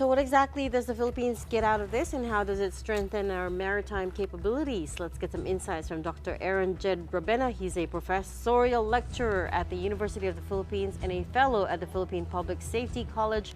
So what exactly does the Philippines get out of this, and how does it strengthen our maritime capabilities? Let's get some insights from Dr. Aaron Jed Rabena. He's a professorial lecturer at the University of the Philippines and a fellow at the Philippine Public Safety College.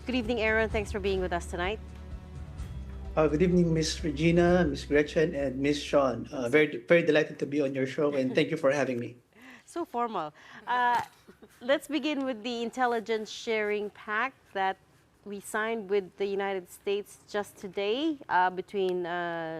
Good evening, Aaron. Thanks for being with us tonight. Good evening, Miss Regina, Miss Gretchen, and Miss Sean. Very delighted to be on your show, and thank you for having me. So formal. Uh, let's begin with the intelligence sharing pact that we signed with the United States just today between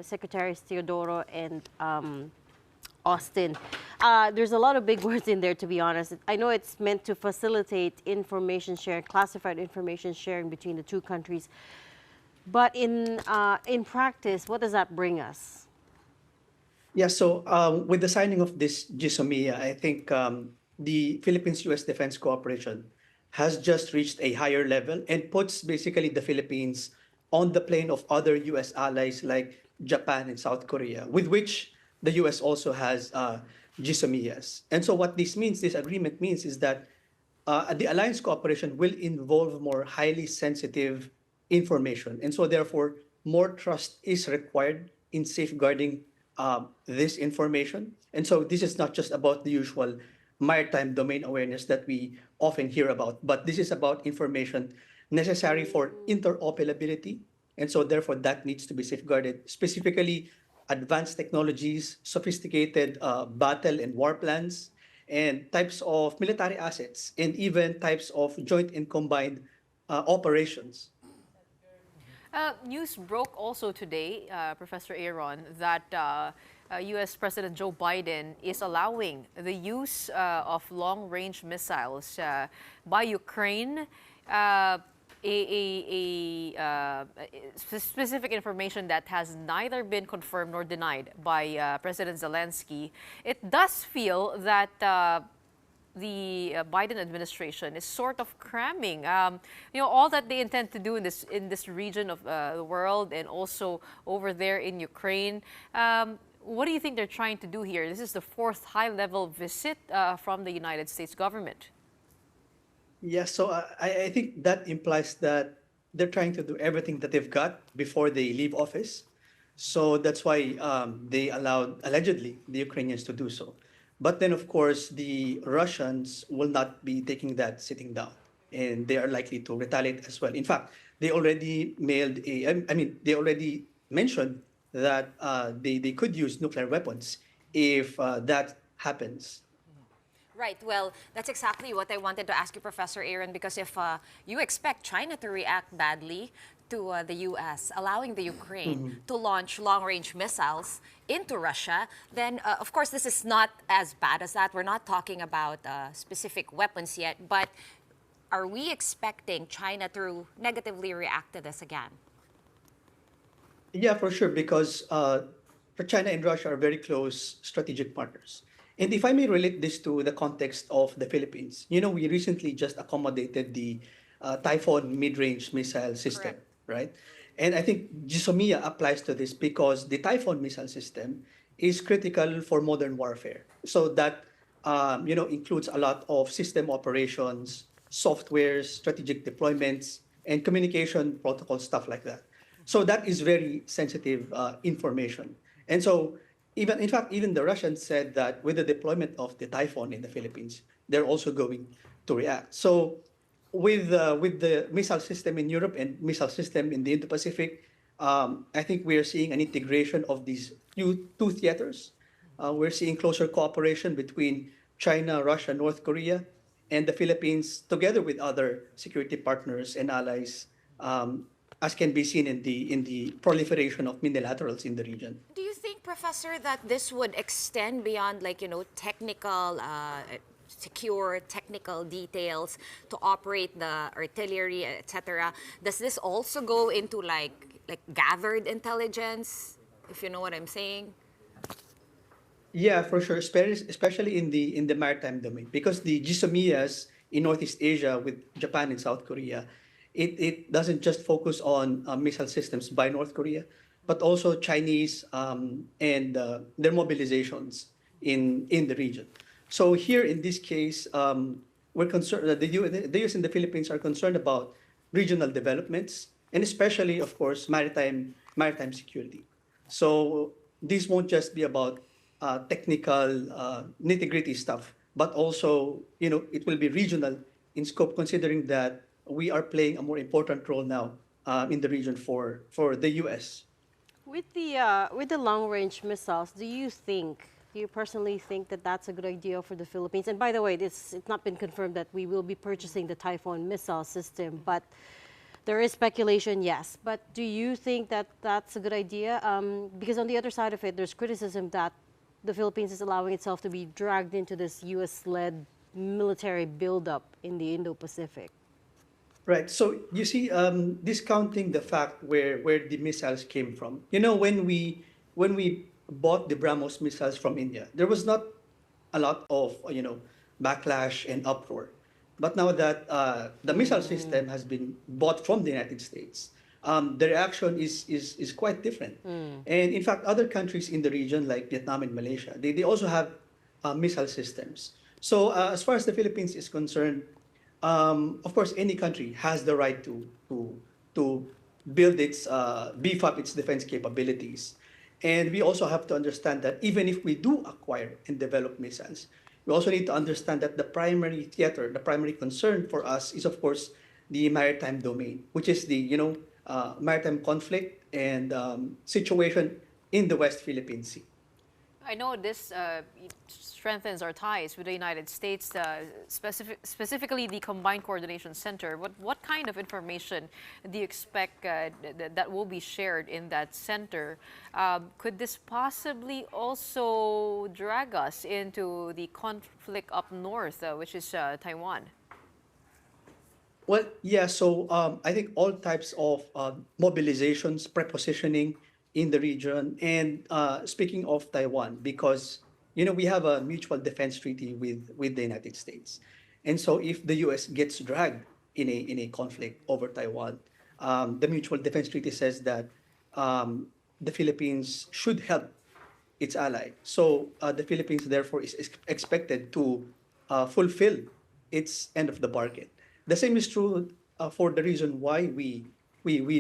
Secretaries Teodoro and Austin. There's a lot of big words in there, to be honest. I know it's meant to facilitate information sharing, classified information sharing between the two countries. But in practice, what does that bring us? Yeah, so with the signing of this GISOMIA, I think the Philippines-U.S. Defense Cooperation has just reached a higher level and puts basically the Philippines on the plane of other U.S. allies like Japan and South Korea, with which the U.S. also has GISOMIAs. And so what this agreement means is that the alliance cooperation will involve more highly sensitive information. And so therefore, more trust is required in safeguarding this information. And so this is not just about the usual maritime domain awareness that we often hear about, but this is about information necessary for interoperability. And so therefore, that needs to be safeguarded, specifically advanced technologies, sophisticated battle and war plans, and types of military assets, and even types of joint and combined operations. News broke also today, Professor Aaron, that U.S. President Joe Biden is allowing the use of long-range missiles by Ukraine. Specific information that has neither been confirmed nor denied by President Zelensky. It does feel that the Biden administration is sort of cramming, all that they intend to do in this region of the world and also over there in Ukraine. What do you think they're trying to do here? This is the fourth high-level visit from the United States government. Yes, so I think that implies that they're trying to do everything that they've got before they leave office. So that's why they allowed, allegedly, the Ukrainians to do so. But then, of course, the Russians will not be taking that sitting down, and they are likely to retaliate as well. In fact, they already they already mentioned that they could use nuclear weapons if that happens. Right. Well, that's exactly what I wanted to ask you, Professor Aaron, because if you expect China to react badly to the U.S., allowing the Ukraine to launch long-range missiles into Russia, then, of course, this is not as bad as that. We're not talking about specific weapons yet, but are we expecting China to negatively react to this again? Yeah, for sure, because for China and Russia are very close strategic partners. And if I may relate this to the context of the Philippines, we recently just accommodated the Typhon mid-range missile system, Correct. right? And I think GISOMIA applies to this because the Typhon missile system is critical for modern warfare. So that, includes a lot of system operations, softwares, strategic deployments, and communication protocol stuff like that. So that is very sensitive information. And so in fact, even the Russians said that with the deployment of the Typhoon in the Philippines, they're also going to react. So with the missile system in Europe and missile system in the Indo-Pacific, I think we are seeing an integration of these two theaters. We're seeing closer cooperation between China, Russia, North Korea, and the Philippines, together with other security partners and allies, as can be seen in the proliferation of multilaterals in the region. Do you think, Professor, that this would extend beyond, technical, secure technical details to operate the artillery, etc.? Does this also go into like gathered intelligence, if you know what I'm saying? Yeah, for sure, especially in the maritime domain, because the GISOMIAs in Northeast Asia with Japan and South Korea, it doesn't just focus on missile systems by North Korea, but also Chinese and their mobilizations in the region. So here in this case, we're concerned that the U.S. and the Philippines are concerned about regional developments, and especially, of course, maritime security. So this won't just be about technical nitty-gritty stuff, but also, it will be regional in scope, considering that we are playing a more important role now in the region for the U.S. With the long range missiles, do you personally think that that's a good idea for the Philippines? And by the way, it's not been confirmed that we will be purchasing the Typhon missile system, but there is speculation, yes. But do you think that that's a good idea? Because on the other side of it, there's criticism that the Philippines is allowing itself to be dragged into this U.S.-led military buildup in the Indo-Pacific. Right. So you see, discounting the fact where the missiles came from. When we bought the BrahMos missiles from India, there was not a lot of backlash and uproar. But now that the missile system has been bought from the United States, the reaction is quite different. And in fact, other countries in the region like Vietnam and Malaysia, they also have missile systems. So as far as the Philippines is concerned, of course, any country has the right to build its beef up its defense capabilities, and we also have to understand that even if we do acquire and develop missiles, we also need to understand that the primary theater, the primary concern for us is, of course, the maritime domain, which is the maritime conflict and situation in the West Philippine Sea. I know this strengthens our ties with the United States, specifically the Combined Coordination Center. What kind of information do you expect that will be shared in that center? Could this possibly also drag us into the conflict up north, which is Taiwan? Well, yeah. So I think all types of mobilizations, prepositioning in the region, and speaking of Taiwan, because we have a mutual defense treaty with the United States, and so if the U.S. gets dragged in a conflict over Taiwan, the mutual defense treaty says that the Philippines should help its ally. So the Philippines, therefore, is expected to fulfill its end of the bargain. The same is true for the reason why we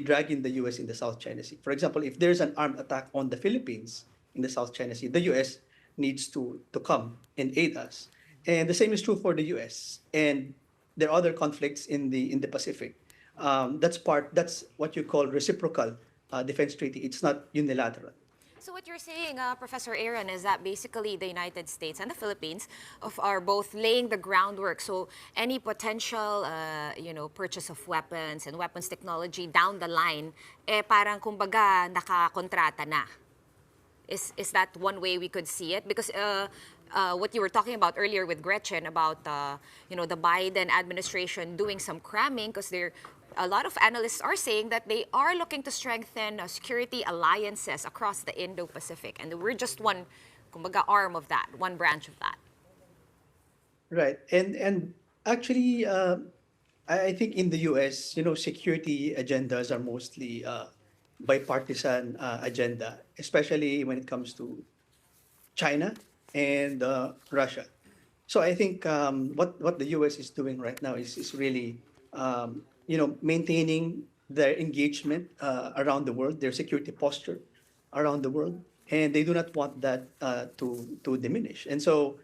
drag in the U.S. in the South China Sea. For example, if there's an armed attack on the Philippines in the South China Sea, the U.S. needs to come and aid us. And the same is true for the U.S. And there are other conflicts in the Pacific. That's what you call reciprocal defense treaty. It's not unilateral. So what you're saying, Professor Aaron, is that basically the United States and the Philippines are both laying the groundwork. So any potential, purchase of weapons and weapons technology down the line, parang kumbaga nakakontrata na. Is that one way we could see it? Because what you were talking about earlier with Gretchen about the Biden administration doing some cramming, because a lot of analysts are saying that they are looking to strengthen security alliances across the Indo-Pacific, and we're just one, kumbaga, arm of that, one branch of that. Right. And actually, I think in the U.S., security agendas are mostly bipartisan agenda, especially when it comes to China and Russia. So I think what the U.S. is doing right now is really maintaining their engagement around the world, their security posture around the world, and they do not want that to diminish. And so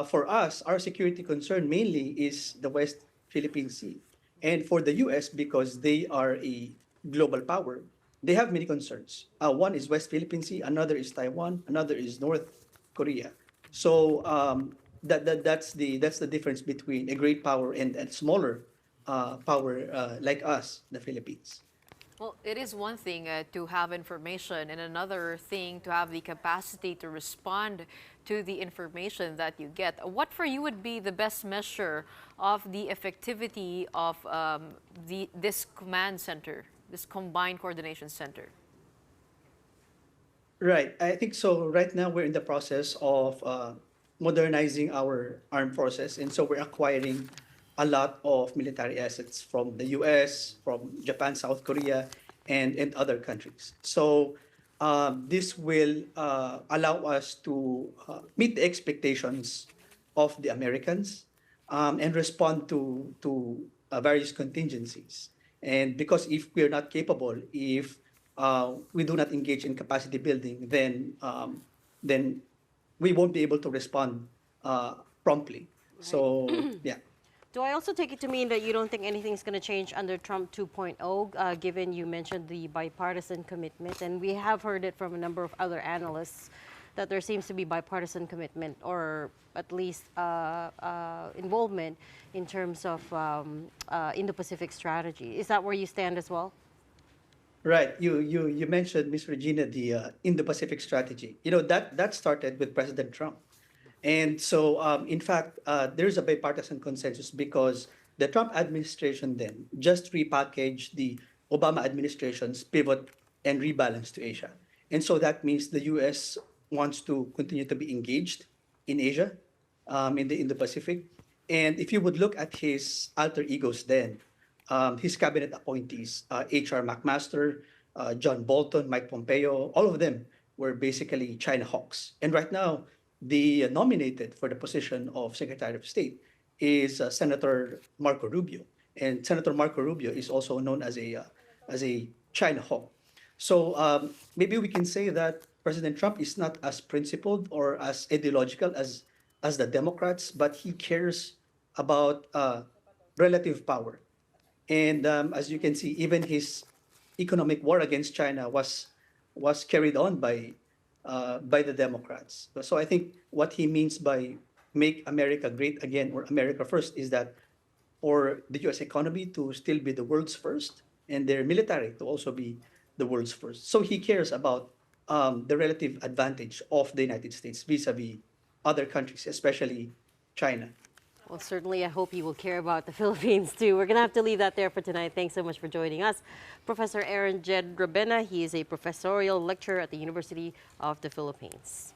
for us, our security concern mainly is the West Philippine Sea, and for the U.S. because they are a global power, they have many concerns. One is West Philippine Sea, another is Taiwan, another is North Korea. So that's the difference between a great power and a smaller power like us, the Philippines. Well, it is one thing to have information, and another thing to have the capacity to respond to the information that you get. What for you would be the best measure of the effectivity of this command center, this combined coordination center? Right. I think so. Right now, we're in the process of modernizing our armed forces, and so we're acquiring a lot of military assets from the U.S., from Japan, South Korea, and other countries. So this will allow us to meet the expectations of the Americans and respond to various contingencies. And because if we're not capable, if we do not engage in capacity building, then we won't be able to respond promptly. Right. So yeah. Do I also take it to mean that you don't think anything's going to change under Trump 2.0, given you mentioned the bipartisan commitment? And we have heard it from a number of other analysts that there seems to be bipartisan commitment or at least involvement in terms of Indo-Pacific strategy. Is that where you stand as well? Right. You mentioned, Miss Regina, the Indo-Pacific strategy. That started with President Trump. And so, in fact, there's a bipartisan consensus because the Trump administration then just repackaged the Obama administration's pivot and rebalance to Asia. And so that means the US wants to continue to be engaged in Asia, in the Pacific. And if you would look at his alter egos then, his cabinet appointees, H.R. McMaster, John Bolton, Mike Pompeo, all of them were basically China hawks. And right now, the nominated for the position of Secretary of State is Senator Marco Rubio. And Senator Marco Rubio is also known as a China hawk. So maybe we can say that President Trump is not as principled or as ideological as the Democrats, but he cares about relative power. And as you can see, even his economic war against China was carried on by the Democrats. So I think what he means by "Make America Great Again" or "America First" is that for the U.S. economy to still be the world's first and their military to also be the world's first. So he cares about the relative advantage of the United States vis-a-vis other countries, especially China. Well, certainly, I hope you will care about the Philippines too. We're going to have to leave that there for tonight. Thanks so much for joining us. Professor Aaron Jed Rabena, he is a professorial lecturer at the University of the Philippines.